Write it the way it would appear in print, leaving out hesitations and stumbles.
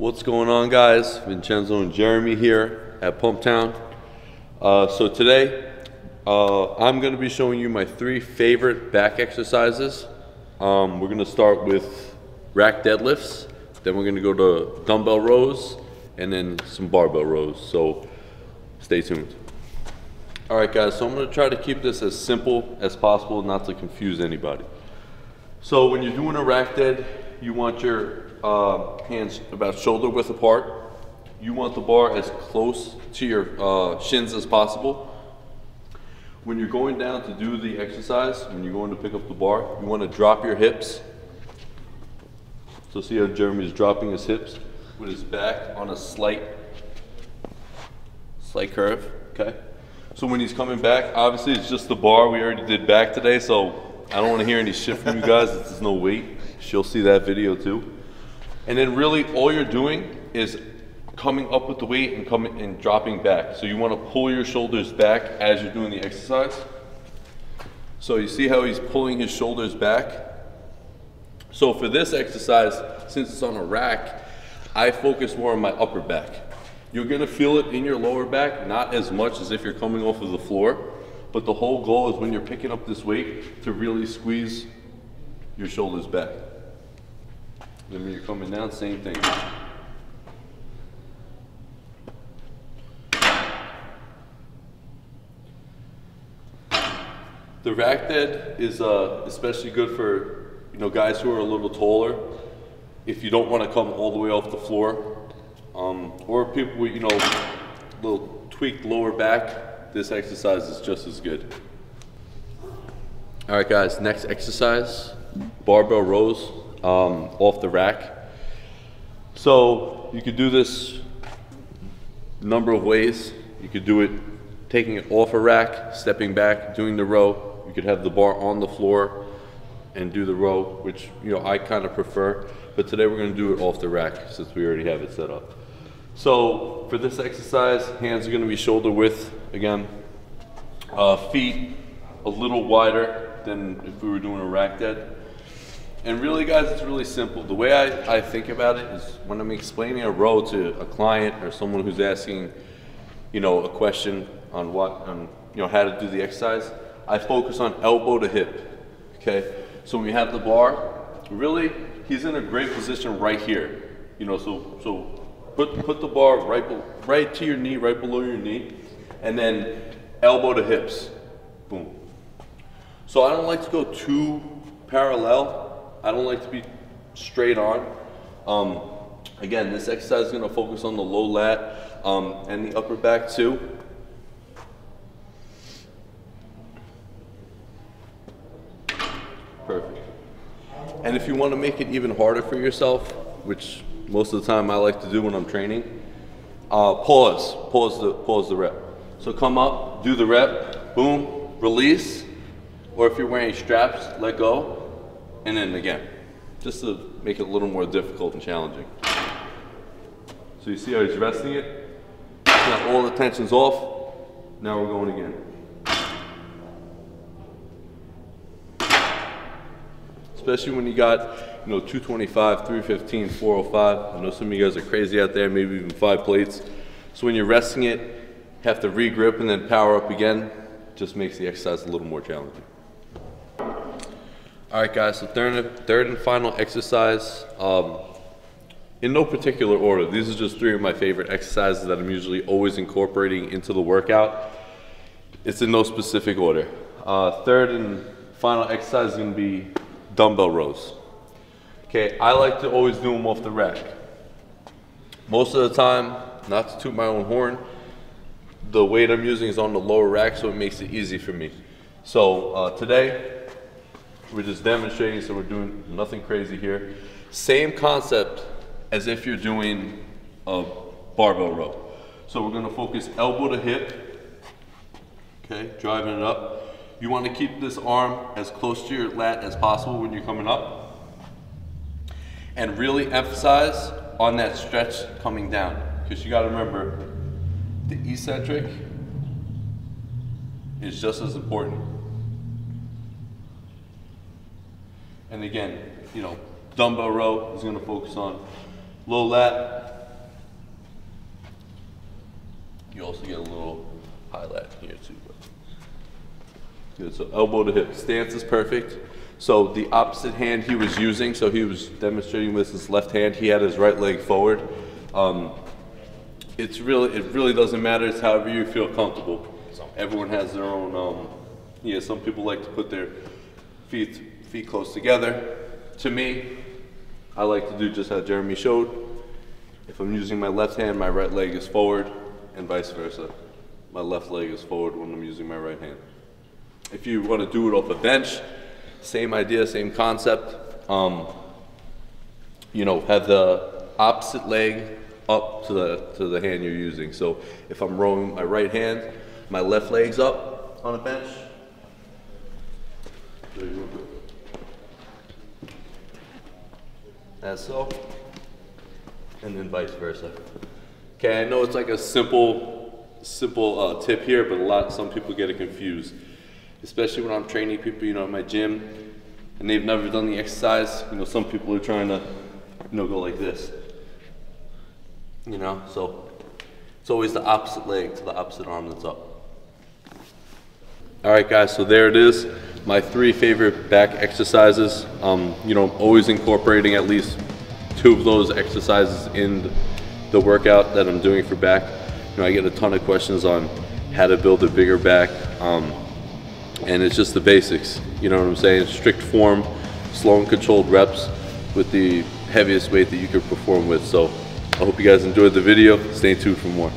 What's going on, guys? Vincenzo and Jeremy here at Pumptown. So today I'm going to be showing you my 3 favorite back exercises. We're going to start with rack deadlifts, then we're going to go to dumbbell rows, and then some barbell rows. So stay tuned. All right, guys, so I'm going to try to keep this as simple as possible, not to confuse anybody. So when you're doing a rack dead, you want your hands about shoulder width apart. You want the bar as close to your shins as possible. When you're going down to do the exercise, when you're going to pick up the bar, you want to drop your hips. So see how Jeremy is dropping his hips with his back on a slight curve, okay? So when he's coming back, obviously it's just the bar. We already did back today, so I don't want to hear any shit from you guys. There's no weight. She'll see that video too. And then really all you're doing is coming up with the weight and coming and dropping back. So you want to pull your shoulders back as you're doing the exercise. So you see how he's pulling his shoulders back? So for this exercise, since it's on a rack, I focus more on my upper back. You're going to feel it in your lower back, not as much as if you're coming off of the floor. But the whole goal is when you're picking up this weight to really squeeze your shoulders back. Then when you're coming down, same thing. The rack dead is especially good for guys who are a little taller. If you don't want to come all the way off the floor, or people with little tweaked lower back, this exercise is just as good. All right, guys. Next exercise, barbell rows. Off the rack. So you could do this a number of ways. You could do it taking it off a rack, stepping back, doing the row. You could have the bar on the floor and do the row, which I kind of prefer. But today we're going to do it off the rack since we already have it set up. So for this exercise, hands are going to be shoulder width again. Feet a little wider than if we were doing a rack dead. And really, guys, it's really simple. The way I think about it is when I'm explaining a row to a client or someone who's asking, a question on how to do the exercise, I focus on elbow to hip, okay? So when we have the bar, really, he's in a great position right here. So put the bar right to your knee, right below your knee, and then elbow to hips, boom. So I don't like to go too parallel. I don't like to be straight on. Again, this exercise is going to focus on the low lat and the upper back too. Perfect. And if you want to make it even harder for yourself, which most of the time I like to do when I'm training, pause the rep. So come up, do the rep, boom, release, or if you're wearing straps, let go. And then again, just to make it a little more difficult and challenging. So you see how he's resting it? Now all the tension's off. Now we're going again. Especially when you got 225, 315, 405. I know some of you guys are crazy out there, maybe even 5 plates. So when you're resting it, you have to re-grip and then power up again. Just makes the exercise a little more challenging. All right, guys, so third and final exercise, in no particular order. These are just 3 of my favorite exercises that I'm usually always incorporating into the workout. It's in no specific order. Third and final exercise is going to be dumbbell rows. Okay, I like to always do them off the rack. Most of the time, not to toot my own horn, the weight I'm using is on the lower rack, so it makes it easy for me. So today, we're just demonstrating, so we're doing nothing crazy here. Same concept as if you're doing a barbell row. So we're gonna focus elbow to hip, okay, driving it up. You wanna keep this arm as close to your lat as possible when you're coming up. And really emphasize on that stretch coming down. Because you gotta remember, the eccentric is just as important. And again, dumbbell row is going to focus on low lat, Good, so elbow to hip. Stance is perfect. So the opposite hand he was using, so he was demonstrating with his left hand, he had his right leg forward. It really doesn't matter, it's however you feel comfortable. Everyone has their own, yeah, some people like to put their feet close together. To me, I like to do just how Jeremy showed. If I'm using my left hand, my right leg is forward, and vice versa. My left leg is forward when I'm using my right hand. If you want to do it off a bench, same idea, same concept. You know, have the opposite leg up to the hand you're using. So if I'm rowing my right hand, my left leg's up on a bench. As so, and then vice versa. Okay, I know it's like a simple tip here, but some people get it confused. Especially when I'm training people, you know, at my gym, and they've never done the exercise. You know, some people are trying to, you know, go like this. You know, so it's always the opposite leg to the opposite arm that's up. All right, guys, so there it is. My 3 favorite back exercises. You know, I'm always incorporating at least 2 of those exercises in the workout that I'm doing for back. You know, I get a ton of questions on how to build a bigger back. And it's just the basics, you know what I'm saying? Strict form, slow and controlled reps with the heaviest weight that you can perform with. So I hope you guys enjoyed the video. Stay tuned for more.